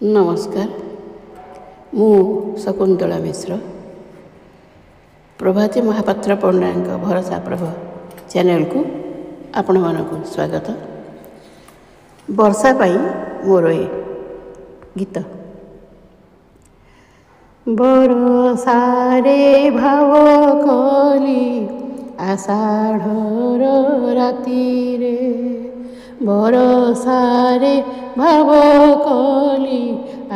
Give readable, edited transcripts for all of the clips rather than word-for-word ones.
नमस्कार मु शकुंतला मिश्र प्रभाती महापात्र पंडा भरोसा प्रभ चैनल को आपण मानक स्वागत। वर्षा पाई मोर ए गीत बरसारे भाव कली आषाढ़र राति रे बरसारे भाव कली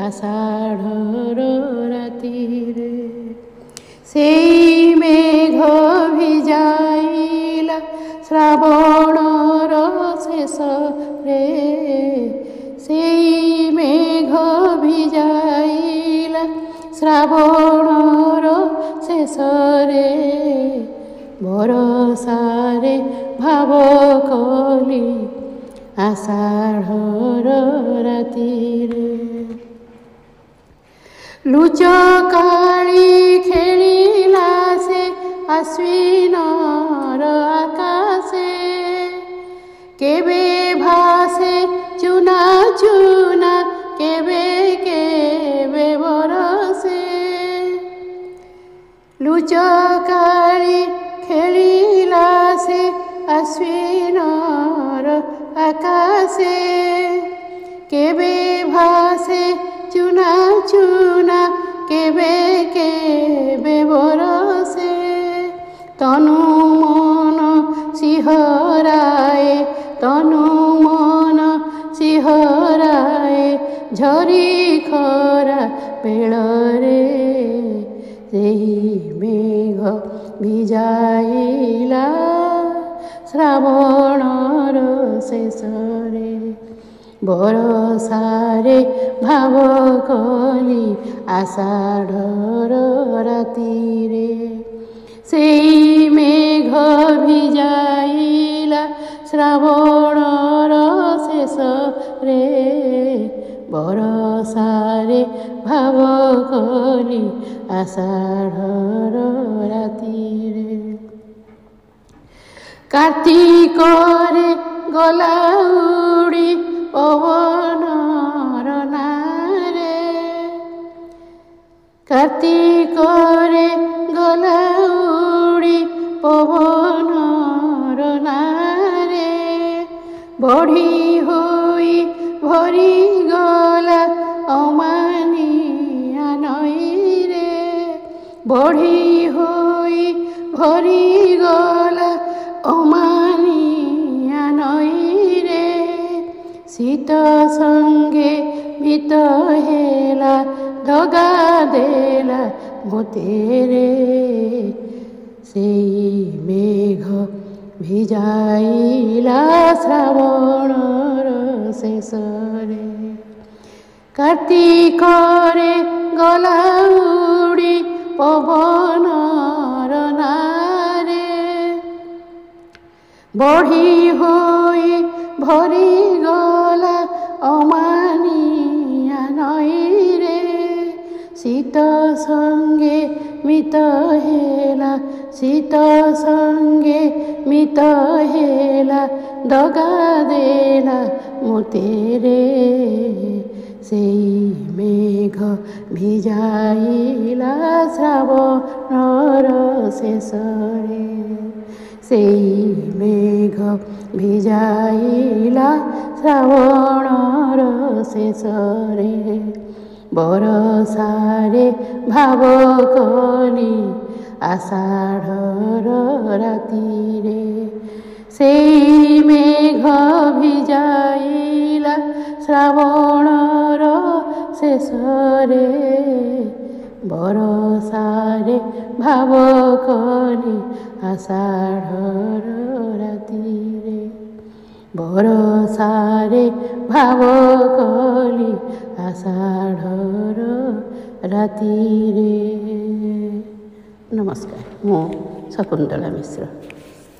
आषाढ़र राति रे से मेघ भिजाइला श्रावणर शेष रे से मेघ भिजाइला श्रावणर शेष रे बरसारे भाव कली आषाढ़र राति रे लुचकाळी खेलिला से आश्विनर आकाशे केबे भासे चुना चुना केबे केबे बरसे लुचकाळी खेलिला से आश्विनर आकाशे केबे भासे चुना चुना केबे केबे बरसे तनु मन सिहराए तनु मन सिहराए झरी खरा बेଳରେ ସେହି मेघ भिजाइला श्रावणर शेषरे बरसारे भाव कली आषाढ़र राति रे सेई मेघ भिजाइला श्रावणर शेष रे बरसारे भाव कली आषाढ़र राति रे कार्तिक रे गला उड़ी पवनर नारे कार्तिक रे गला उड़ी पवनर नारे बढ़ी होई भरी गला अमानिया नई रे बढ़ी होई भरी गला अमानिया नई रे शीत संगे भीत हेला दगा देला मोतेरे सेई मेघ भिजाइला श्रावणर शेष रे कार्तिक रे गला उड़ी पवनर नारे बढ़ी होई भरी गला अमानिया नई रे शीत संगे मित हेला शीत संगे मित हेला दगा देला मोतेरे सेई मेघ भिजाइला श्रावणर शेष रे सेई मेघ भिजाइला श्रावणर शेष रे बरसारे भाव कली आषाढ़र राति रे सेई मेघ भिजाइला श्रावणर शेष रे बरसारे भाव कली आषाढ़र राति रे बरसारे भाव कली आषाढ़र राति रे। नमस्कार मु शकुंतला मिश्र।